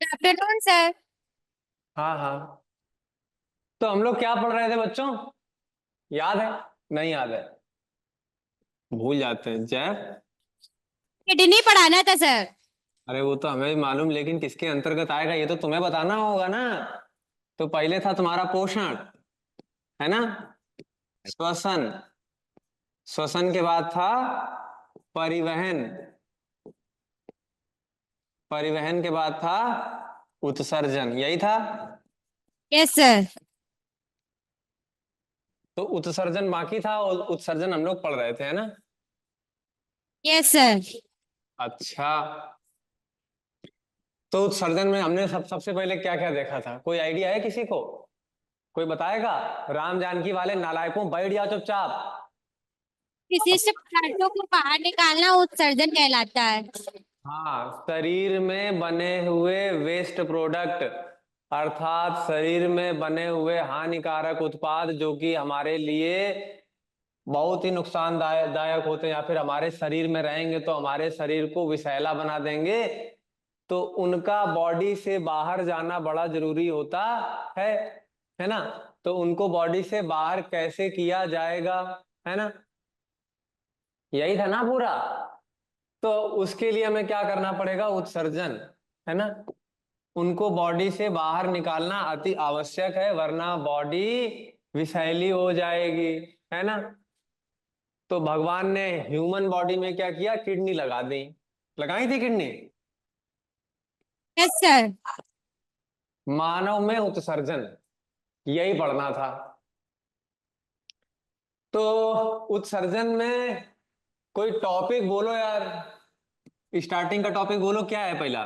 Afternoon sir. हाँ हाँ। तो हम लोग क्या पढ़ रहे थे बच्चों? याद है? नहीं याद है? भूल जाते हैं जय। किडनी पढ़ाना था सर। अरे वो तो हमें भी मालूम, लेकिन किसके अंतर्गत आएगा ये तो तुम्हें बताना होगा ना। तो पहले था तुम्हारा पोषण, है ना? श्वसन। श्वसन के बाद था परिवहन। परिवहन के बाद था उत्सर्जन, यही था। Yes sir. तो उत्सर्जन बाकी था और उत्सर्जन हम लोग पढ़ रहे थे, है ना? Yes sir. अच्छा। तो उत्सर्जन में हमने सबसे पहले क्या क्या देखा था? कोई आइडिया है किसी को? कोई बताएगा? राम जानकी वाले नालायकों, बैठ जाओ चुपचाप। विशिष्ट पदार्थों को बाहर निकालना उत्सर्जन कहलाता है। हाँ, शरीर में बने हुए वेस्ट प्रोडक्ट, अर्थात शरीर में बने हुए हानिकारक उत्पाद जो कि हमारे लिए बहुत ही नुकसानदायक दायक होते हैं, या फिर हमारे शरीर में रहेंगे तो हमारे शरीर को विषैला बना देंगे, तो उनका बॉडी से बाहर जाना बड़ा जरूरी होता है है ना? तो उनको बॉडी से बाहर कैसे किया जाएगा, है ना? यही था ना पूरा। तो उसके लिए हमें क्या करना पड़ेगा? उत्सर्जन, है ना? उनको बॉडी से बाहर निकालना अति आवश्यक है, वरना बॉडी विषैली हो जाएगी, है ना? तो भगवान ने ह्यूमन बॉडी में क्या किया? किडनी लगा दी। लगाई थी किडनी। Yes sir. मानव में उत्सर्जन, यही पढ़ना था। तो उत्सर्जन में कोई टॉपिक बोलो यार। स्टार्टिंग का टॉपिक बोलो, क्या है पहला?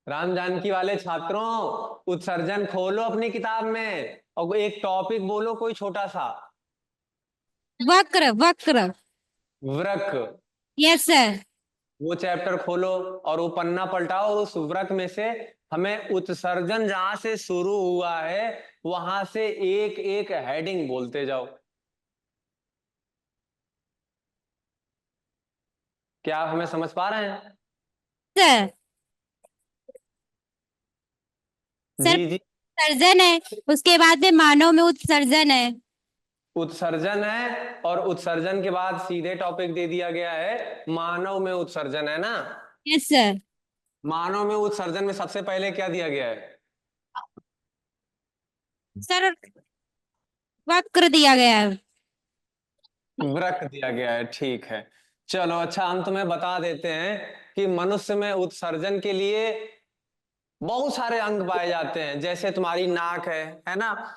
राम जानकी वाले छात्रों, उत्सर्जन खोलो अपनी किताब में और एक टॉपिक बोलो कोई छोटा सा। वक्र वक्र। वृक। Yes sir. वो चैप्टर खोलो और वो पन्ना पलटाओ और उस वृक में से हमें उत्सर्जन जहां से शुरू हुआ है वहां से एक एक हेडिंग बोलते जाओ। क्या आप हमें समझ पा रहे हैं? सर। सर जी जी। सर्जन है, उसके बाद में मानव में उत्सर्जन है। उत्सर्जन है और उत्सर्जन के बाद सीधे टॉपिक दे दिया गया है मानव में उत्सर्जन, है ना? Yes sir. मानव में उत्सर्जन में सबसे पहले क्या दिया गया है? सर वक्र दिया गया है। वृक्क दिया गया है, ठीक है। चलो अच्छा, हम तुम्हें बता देते हैं कि मनुष्य में उत्सर्जन के लिए बहुत सारे अंग पाए जाते हैं। जैसे तुम्हारी नाक है ना?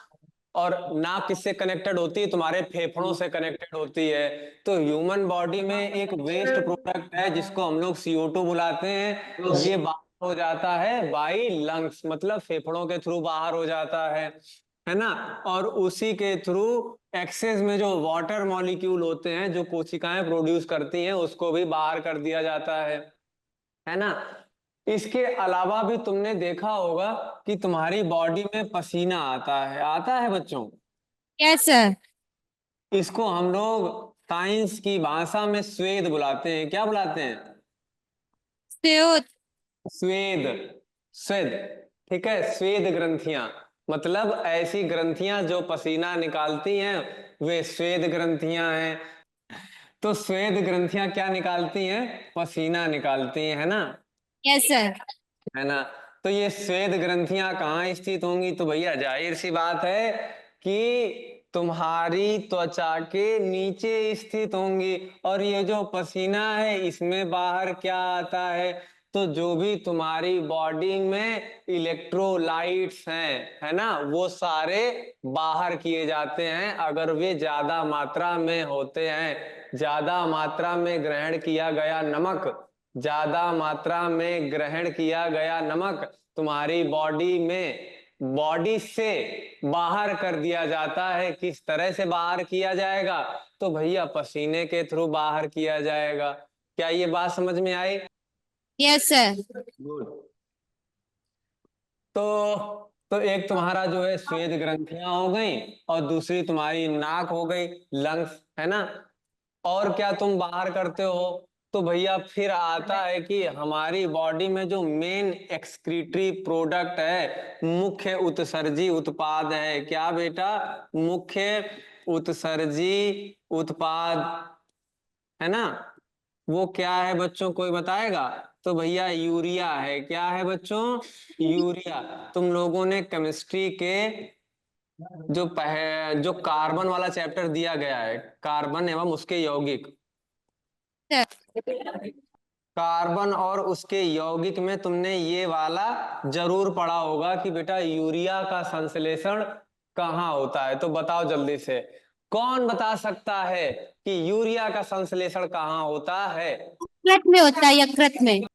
और नाक किससे कनेक्टेड होती है? तुम्हारे फेफड़ों से कनेक्टेड होती है। तो ह्यूमन बॉडी में एक वेस्ट प्रोडक्ट है जिसको हम लोग CO2 बुलाते हैं, ये बाहर हो जाता है बाई लंग्स, मतलब फेफड़ों के थ्रू बाहर हो जाता है ना? और उसी के थ्रू एक्सेस में जो वाटर मॉलिक्यूल होते हैं जो कोशिकाएं प्रोड्यूस करती हैं उसको भी बाहर कर दिया जाता है ना? इसके अलावा भी तुमने देखा होगा कि तुम्हारी बॉडी में पसीना आता है बच्चों। Yes sir. इसको हम लोग साइंस की भाषा में स्वेद बुलाते हैं। क्या बुलाते हैं? स्वेद। स्वेद। स्वेद। ठीक है, स्वेद ग्रंथियां, मतलब ऐसी ग्रंथियां जो पसीना निकालती हैं वे स्वेद ग्रंथियां हैं। तो स्वेद ग्रंथियां क्या निकालती हैं? पसीना निकालती हैं, है ना? Yes sir. है ना? तो ये स्वेद ग्रंथियां कहाँ स्थित होंगी? तो भैया जाहिर सी बात है कि तुम्हारी त्वचा के नीचे स्थित होंगी। और ये जो पसीना है इसमें बाहर क्या आता है? तो जो भी तुम्हारी बॉडी में इलेक्ट्रोलाइट्स हैं, है ना, वो सारे बाहर किए जाते हैं अगर वे ज्यादा मात्रा में होते हैं। ज्यादा मात्रा में ग्रहण किया गया नमक, ज्यादा मात्रा में ग्रहण किया गया नमक तुम्हारी बॉडी में बॉडी से बाहर कर दिया जाता है। किस तरह से बाहर किया जाएगा? तो भैया पसीने के थ्रू बाहर किया जाएगा। क्या ये बात समझ में आई? Yes sir. गुड। तो एक तुम्हारा जो है श्वेत ग्रंथियां हो गई और दूसरी तुम्हारी नाक हो गई, लंग्स, है ना? और क्या तुम बाहर करते हो? तो भैया फिर आता है कि हमारी बॉडी में जो मेन एक्सक्रीटरी प्रोडक्ट है, मुख्य उत्सर्जी उत्पाद है, क्या बेटा? मुख्य उत्सर्जी उत्पाद है ना, वो क्या है बच्चों, कोई बताएगा? तो भैया यूरिया है। क्या है बच्चों? यूरिया। तुम लोगों ने केमिस्ट्री के जो कार्बन वाला चैप्टर दिया गया है, कार्बन एवं उसके यौगिक, कार्बन और उसके यौगिक में तुमने ये वाला जरूर पढ़ा होगा कि बेटा यूरिया का संश्लेषण कहाँ होता है। तो बताओ जल्दी से, कौन बता सकता है कि यूरिया का संश्लेषण कहाँ होता है? यकृत में होता है, यकृत में।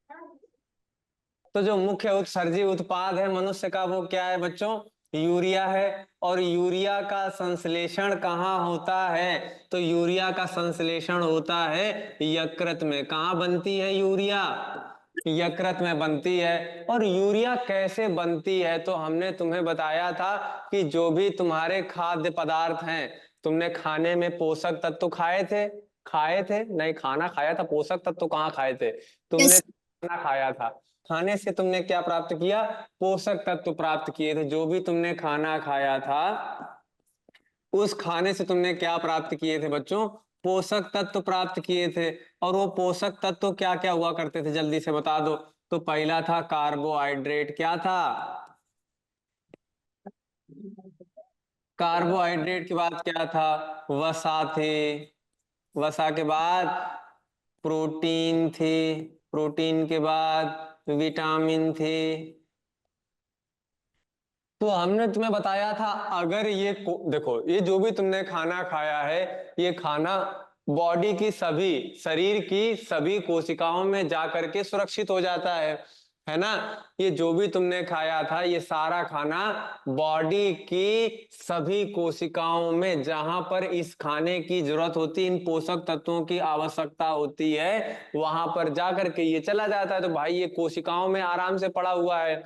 तो जो मुख्य उत्सर्जी उत्पाद है मनुष्य का, वो क्या है बच्चों? यूरिया है। और यूरिया का संश्लेषण कहाँ होता है? तो यूरिया का संश्लेषण होता है यकृत में। कहाँ बनती है यूरिया? यकृत में बनती है। और यूरिया कैसे बनती है? तो हमने तुम्हें बताया था कि जो भी तुम्हारे खाद्य पदार्थ हैं, तुमने खाने में पोषक तत्व खाए थे? खाए थे नहीं, खाना खाया था, पोषक तत्व कहाँ खाए थे? तुमने यस। खाना खाया था। खाने से तुमने क्या प्राप्त किया? पोषक तत्व प्राप्त किए थे। जो भी तुमने खाना खाया था, उस खाने से तुमने क्या प्राप्त किए थे बच्चों? पोषक तत्व प्राप्त किए थे। और वो पोषक तत्व क्या क्या हुआ करते थे, जल्दी से बता दो। तो पहला था कार्बोहाइड्रेट। क्या था? कार्बोहाइड्रेट के बाद क्या था? वसा थे। वसा के बाद प्रोटीन थे। प्रोटीन के बाद विटामिन थे। तो हमने तुम्हें बताया था, अगर देखो, ये जो भी तुमने खाना खाया है, ये खाना बॉडी की सभी, शरीर की सभी कोशिकाओं में जा करके सुरक्षित हो जाता है ना? ये जो भी तुमने खाया था, ये सारा खाना बॉडी की सभी कोशिकाओं में, जहां पर इस खाने की जरूरत होती है, इन पोषक तत्वों की आवश्यकता होती है, वहां पर जा करके ये चला जाता है। तो भाई ये कोशिकाओं में आराम से पड़ा हुआ है।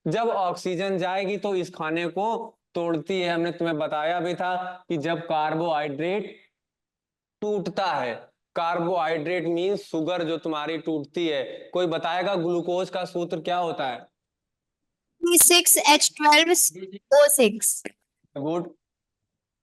जब ऑक्सीजन जाएगी तो इस खाने को तोड़ती है। हमने तुम्हें बताया भी था कि जब कार्बोहाइड्रेट टूटता है, कार्बोहाइड्रेट मीन शुगर जो तुम्हारी टूटती है, कोई बताएगा ग्लूकोज का सूत्र क्या होता है? C6H12O6। गुड।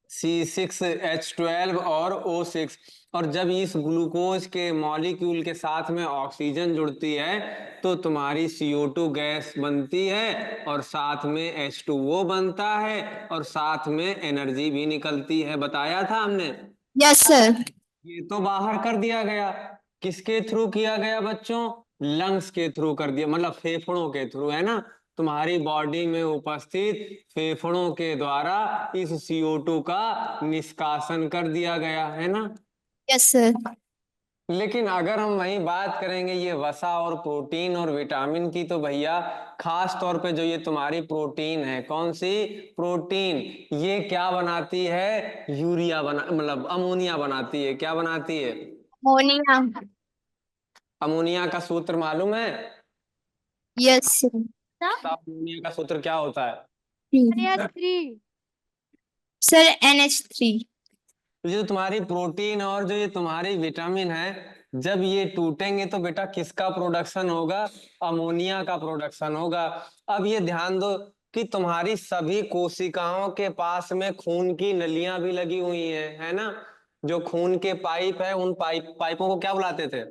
C6H12 और O6। और जब इस ग्लूकोज के मॉलिक्यूल के साथ में ऑक्सीजन जुड़ती है, तो तुम्हारी CO2 गैस बनती है, और साथ में H2O बनता है, और साथ में एनर्जी भी निकलती है। बताया था हमने। Yes sir. ये तो बाहर कर दिया गया। किसके थ्रू किया गया बच्चों? लंग्स के थ्रू कर दिया, मतलब फेफड़ों के थ्रू, है ना? तुम्हारी बॉडी में उपस्थित फेफड़ों के द्वारा इस CO2 का निष्कासन कर दिया गया, है ना? Yes sir. लेकिन अगर हम वही बात करेंगे ये वसा और प्रोटीन और विटामिन की, तो भैया खास तौर पे जो ये तुम्हारी प्रोटीन है, कौन सी प्रोटीन, ये क्या बनाती है? यूरिया मतलब अमोनिया बनाती है। क्या बनाती है? मोनिया। अमोनिया का सूत्र मालूम है? Yes sir. अमोनिया का सूत्र क्या होता है? NH3 sir, NH3। तो जो तुम्हारी प्रोटीन और जो ये तुम्हारी विटामिन है, जब ये टूटेंगे तो बेटा किसका प्रोडक्शन होगा? अमोनिया का प्रोडक्शन होगा। अब ये ध्यान दो कि तुम्हारी सभी कोशिकाओं के पास में खून की नलियां भी लगी हुई है ना? जो खून के पाइप है, उन पाइपों को क्या बुलाते थे?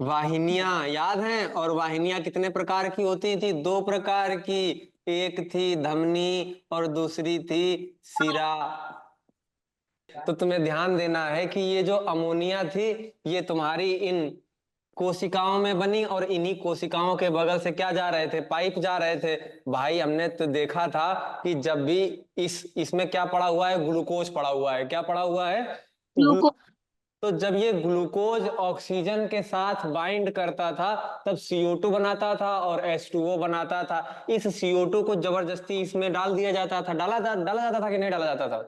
वाहिनियां, याद है? और वाहिनियां कितने प्रकार की होती थी? दो प्रकार की। एक थी धमनी और दूसरी थी सिरा। तो तुम्हें ध्यान देना है कि ये जो अमोनिया थी, ये तुम्हारी इन कोशिकाओं में बनी, और इन्हीं कोशिकाओं के बगल से क्या जा रहे थे? पाइप जा रहे थे। भाई हमने तो देखा था कि जब भी इसमें क्या पड़ा हुआ है? ग्लूकोज पड़ा हुआ है। क्या पड़ा हुआ है? ग्लूकोज। तो जब ये ग्लूकोज ऑक्सीजन के साथ बाइंड करता था, तब CO2 बनाता था और H2O बनाता था। इस CO2 को जबरदस्ती इसमें डाल दिया जाता था। डाला जाता था कि नहीं डाला जाता था?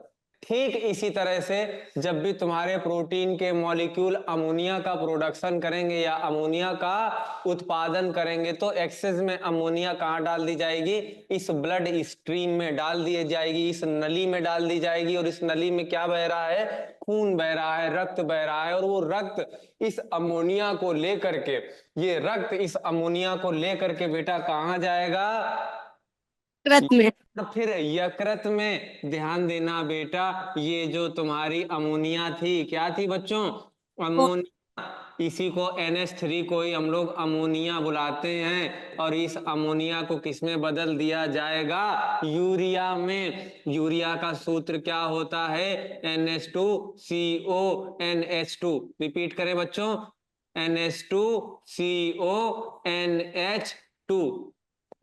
ठीक इसी तरह से जब भी तुम्हारे प्रोटीन के मॉलिक्यूल अमोनिया का प्रोडक्शन करेंगे या अमोनिया का उत्पादन करेंगे तो एक्सेस में अमोनिया कहाँ डाल दी जाएगी? इस ब्लड स्ट्रीम में डाल दी जाएगी, इस नली में डाल दी जाएगी। और इस नली में क्या बह रहा है? खून बह रहा है, रक्त बह रहा है। और वो रक्त इस अमोनिया को लेकर के, ये रक्त इस अमोनिया को लेकर के बेटा कहाँ जाएगा? कृत में। तो फिर यकृत में ध्यान देना बेटा, ये जो तुम्हारी अमोनिया थी, क्या थी बच्चों? अमोनिया। इसी को NH3 को ही हम लोग अमोनिया बुलाते हैं। और इस अमोनिया को किसमें बदल दिया जाएगा? यूरिया में। यूरिया का सूत्र क्या होता है? NH2CONH2। रिपीट करें बच्चों, NH2CONH2।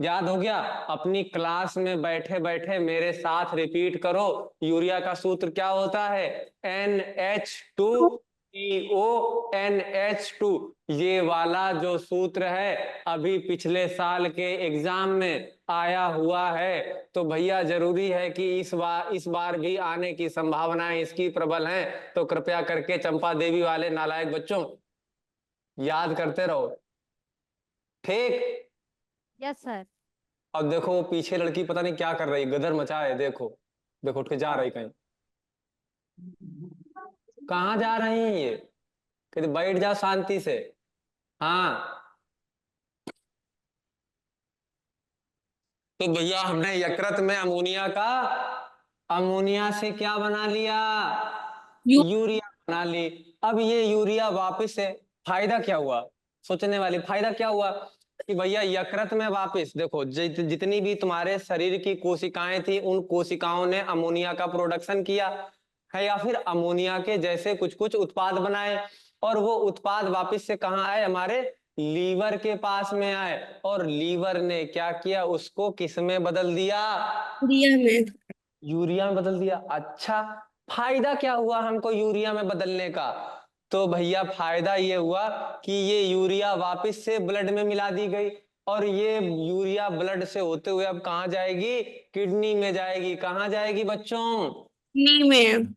याद हो गया? अपनी क्लास में बैठे बैठे मेरे साथ रिपीट करो, यूरिया का सूत्र क्या होता है? NH2CONH2। ये वाला जो सूत्र है अभी पिछले साल के एग्जाम में आया हुआ है। तो भैया जरूरी है कि इस बार भी आने की संभावनाएं इसकी प्रबल हैं। तो कृपया करके चंपा देवी वाले नालायक बच्चों याद करते रहो, ठीक? Yes sir. और देखो वो पीछे लड़की पता नहीं क्या कर रही, गदर मचा है। देखो देखो, उठ के जा रही कहीं। कहाँ जा रही हैं ये? कहते बैठ जा शांति से। हाँ, तो भैया हमने यकृत में अमोनिया से क्या बना लिया? यूरिया बना ली। अब ये यूरिया वापस से फायदा क्या हुआ? सोचने वाली फायदा क्या हुआ कि भैया यकृत में वापस देखो, जितनी भी तुम्हारे शरीर की कोशिकाएं थी उन कोशिकाओं ने अमोनिया का प्रोडक्शन किया है, या फिर अमोनिया के जैसे कुछ कुछ उत्पाद बनाए। और वो उत्पाद वापस से कहाँ आए? हमारे लीवर के पास में आए। और लीवर ने क्या किया? उसको किस में बदल दिया? यूरिया में। यूरिया में बदल दिया। अच्छा, फायदा क्या हुआ हमको यूरिया में बदलने का? तो भैया फायदा ये हुआ कि ये यूरिया वापस से ब्लड में मिला दी गई। और ये यूरिया ब्लड से होते हुए अब कहाँ जाएगी? किडनी में जाएगी। कहाँ जाएगी बच्चों? नी में।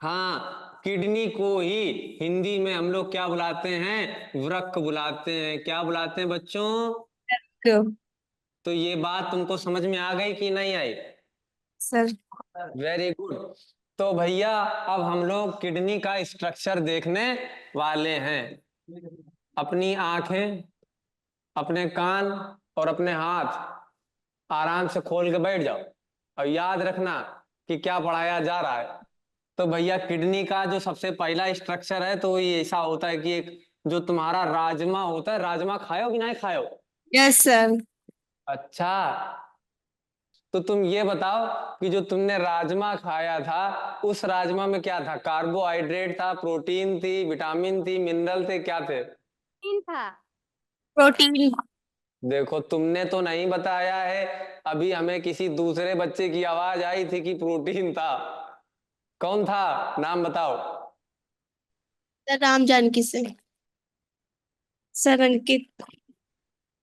हाँ, किडनी को ही हिंदी में हम लोग क्या बुलाते हैं? वृक्क बुलाते हैं। क्या बुलाते हैं बच्चों? क्यों? तो ये बात तुमको समझ में आ गई कि नहीं आई? सर। Very good. तो भैया अब हम लोग किडनी का स्ट्रक्चर देखने वाले हैं। अपनी आंखें, अपने कान और अपने हाथ आराम से खोल के बैठ जाओ और याद रखना कि क्या पढ़ाया जा रहा है। तो भैया किडनी का जो सबसे पहला स्ट्रक्चर है तो ये ऐसा होता है कि एक जो तुम्हारा राजमा होता है, राजमा खायो कि नहीं खायो? Yes sir. अच्छा, तो तुम ये बताओ कि जो तुमने राजमा खाया था उस राजमा में क्या था? कार्बोहाइड्रेट था, प्रोटीन थी, विटामिन थी, मिनरल थे, क्या थे? प्रोटीन था। प्रोटीन। देखो तुमने तो नहीं बताया है। अभी हमें किसी दूसरे बच्चे की आवाज आई थी कि प्रोटीन था। कौन था? नाम बताओ। सर राम जानकी से। सर अंकित।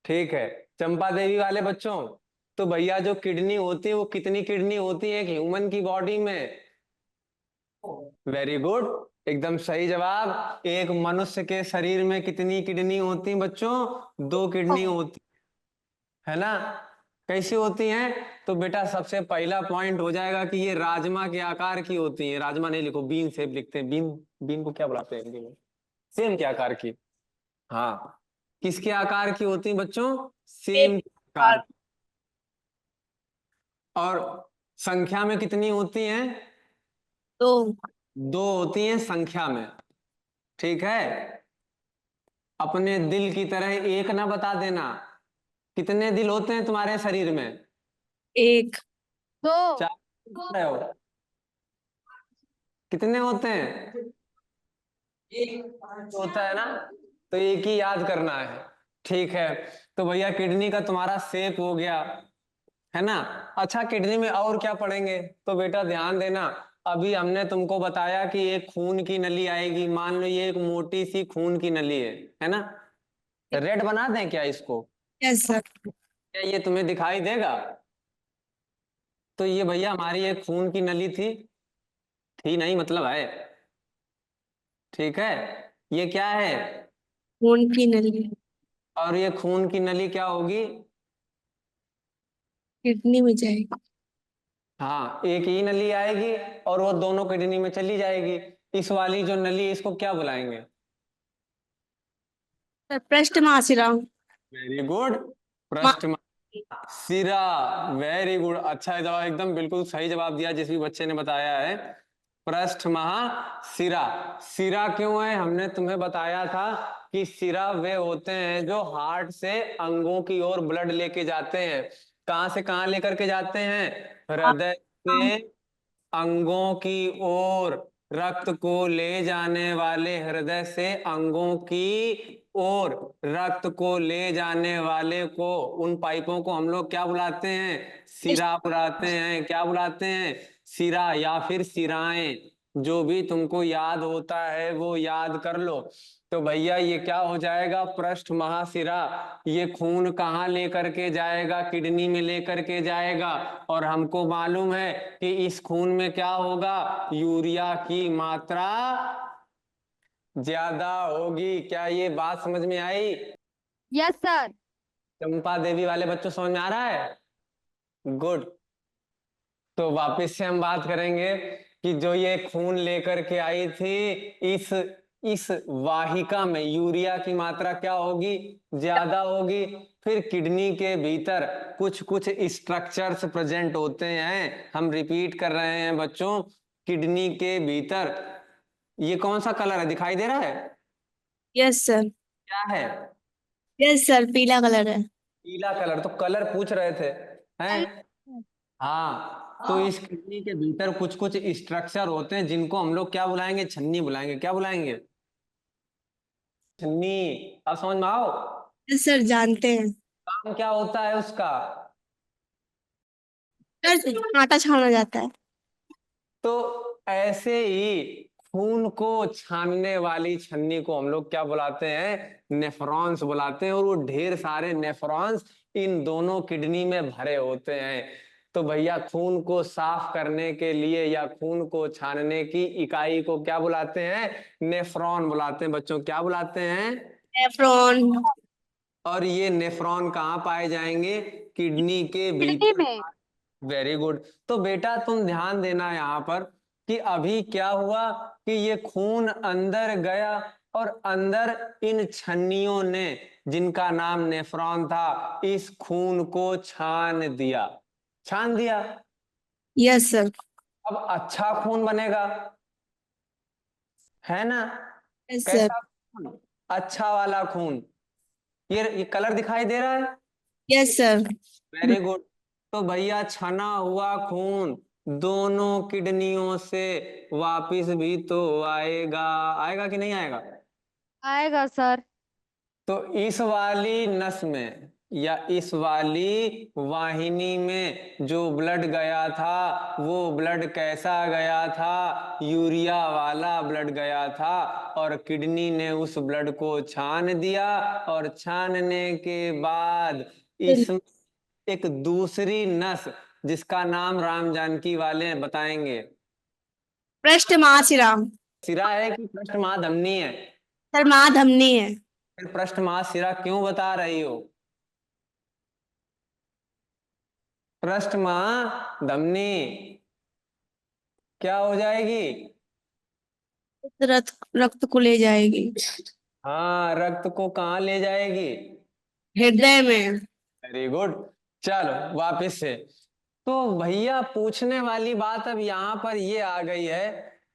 ठीक है, चंपा देवी वाले बच्चों। तो भैया जो किडनी होती है वो कितनी किडनी होती है ह्यूमन की बॉडी में? वेरी गुड, एकदम सही जवाब। एक मनुष्य के शरीर में कितनी किडनी होती बच्चों? 2 किडनी होती है ना? कैसी होती हैं? तो बेटा सबसे पहला पॉइंट हो जाएगा कि ये राजमा के आकार की होती है। राजमा नहीं लिखो, बीन शेप लिखते हैं। बीन, बीन को क्या बुलाते हैं हिंदी में? सेम के आकार की। हाँ, किसके आकार की होती है बच्चों? सेम आकार की। और संख्या में कितनी होती हैं? तो 2 होती हैं संख्या में। ठीक है, अपने दिल की तरह एक ना बता देना। कितने दिल होते हैं तुम्हारे शरीर में? एक। दो। 4 रहे हो? कितने होते हैं? एक होता है ना? तो एक ही याद करना है। ठीक है, तो भैया किडनी का तुम्हारा शेप हो गया है ना? अच्छा, किडनी में और क्या पढ़ेंगे? तो बेटा ध्यान देना, अभी हमने तुमको बताया कि एक खून की नली आएगी। मान लो ये एक मोटी सी खून की नली है ना? रेड बना दें क्या इसको? Yes sir. क्या ये तुम्हें दिखाई देगा? तो ये भैया हमारी एक खून की नली थी थी नहीं मतलब है। ठीक है, ये क्या है? खून की नली। और ये खून की नली क्या होगी? किडनी में जाएगी। हाँ, एक ही नली आएगी और वो दोनों किडनी में चली जाएगी। इस वाली जो नली, इसको क्या बुलाएंगे? सर पृष्ठ महाशिरा। वेरी गुड, पृष्ठ सिरा। वेरी गुड, अच्छा है जवाब, एकदम बिल्कुल सही जवाब दिया जिस भी बच्चे ने बताया है। पृष्ठ सिरा। सिरा क्यों है? हमने तुम्हें बताया था कि सिरा वे होते हैं जो हार्ट से अंगों की ओर ब्लड लेके जाते हैं। कहां से कहां लेकर के जाते हैं? हृदय से अंगों की ओर। रक्त को ले जाने वाले, हृदय से अंगों की ओर रक्त को ले जाने वाले को, उन पाइपों को हम लोग क्या बुलाते हैं? सिरा बुलाते हैं। क्या बुलाते हैं? सिरा या फिर सिराएं। जो भी तुमको याद होता है वो याद कर लो। तो भैया ये क्या हो जाएगा? पृष्ठ महाशिरा। ये खून कहाँ लेकर के जाएगा? किडनी में लेकर के जाएगा। और हमको मालूम है कि इस खून में क्या होगा? यूरिया की मात्रा ज्यादा होगी। क्या ये बात समझ में आई? Yes sir. चंपा देवी वाले बच्चों समझ में आ रहा है? गुड। तो वापस से हम बात करेंगे कि जो ये खून लेकर के आई थी, इस वाहिका में यूरिया की मात्रा क्या होगी? ज्यादा होगी। फिर किडनी के भीतर कुछ कुछ स्ट्रक्चर्स प्रेजेंट होते हैं। हम रिपीट कर रहे हैं बच्चों, किडनी के भीतर ये कौन सा कलर है, दिखाई दे रहा है? Yes sir. क्या है? यस सर, पीला कलर है। पीला कलर। तो कलर पूछ रहे थे, हैं? हाँ, तो इस किडनी के भीतर कुछ कुछ स्ट्रक्चर होते हैं जिनको हम लोग क्या बुलाएंगे? छन्नी बुलाएंगे। क्या बुलाएंगे? छन्नी। अब समझ में आओ, यस सर, जानते हैं। काम क्या होता है उसका? सर आटा छाना जाता है। तो ऐसे ही खून को छानने वाली छन्नी को हम लोग क्या बुलाते हैं? नेफ्रॉन्स बुलाते हैं। और वो ढेर सारे नेफ्रॉन्स इन दोनों किडनी में भरे होते हैं। तो भैया खून को साफ करने के लिए या खून को छानने की इकाई को क्या बुलाते हैं? नेफ्रॉन बुलाते हैं बच्चों। क्या बुलाते हैं? नेफ्रॉन। और ये नेफ्रॉन कहाँ पाए जाएंगे? किडनी के किडनी भीतर। में। Very good. तो बेटा तुम ध्यान देना यहाँ पर कि अभी क्या हुआ कि ये खून अंदर गया और अंदर इन छन्नियों ने, जिनका नाम नेफ्रॉन था, इस खून को छान दिया। छान दिया। Yes sir. अब अच्छा खून बनेगा, है ना? Yes sir. कैसा खून? अच्छा वाला खून। ये कलर दिखाई दे रहा है? Yes sir. Very good. तो भैया छना हुआ खून दोनों किडनियों से वापिस भी तो आएगा। आएगा कि नहीं आएगा? आएगा सर। तो इस वाली नस में या इस वाली वाहिनी में जो ब्लड गया था, वो ब्लड कैसा गया था? यूरिया वाला ब्लड गया था। और किडनी ने उस ब्लड को छान दिया। और छानने के बाद इस एक दूसरी नस, जिसका नाम राम जानकी वाले बताएंगे। पृष्ठ महाशिरा। सिरा है कि पृष्ठ महाधमनी है? सर महाधमनी है। फिर पृष्ठ महाशिरा क्यों बता रही हो? पृष्ठ महाधमनी क्या हो जाएगी? रक्त को ले जाएगी। हाँ, रक्त को कहाँ ले जाएगी? हृदय में। Very good. चलो वापस से। तो भैया पूछने वाली बात अब यहाँ पर ये आ गई है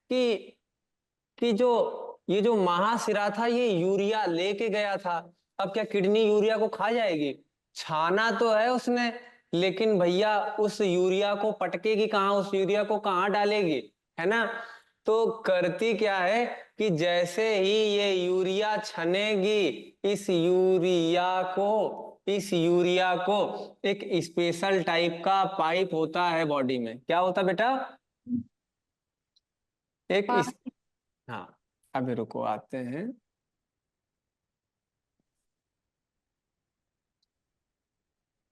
कि जो ये जो महाशिरा था ये यूरिया लेके गया था। अब क्या किडनी यूरिया को खा जाएगी? छाना तो है उसने, लेकिन भैया उस यूरिया को पटकेगी कहाँ? उस यूरिया को कहाँ डालेगी? है ना? तो करती क्या है कि जैसे ही ये यूरिया छनेगी, इस यूरिया को एक स्पेशल टाइप का पाइप होता है बॉडी में। क्या होता है बेटा? एक हाँ। हाँ, अभी रुको आते हैं।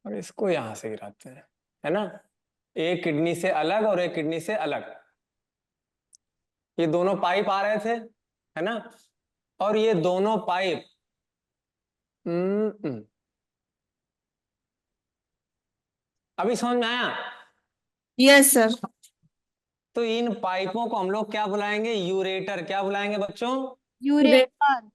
और इसको यहां से गिराते हैं, है ना? एक किडनी से अलग और एक किडनी से अलग। ये दोनों पाइप आ रहे थे, है ना, और ये दोनों पाइप अभी समझ में आया? Yes sir. तो इन पाइपों को हम लोग क्या बुलाएंगे? यूरेटर। क्या बुलाएंगे बच्चों? यूरेटर।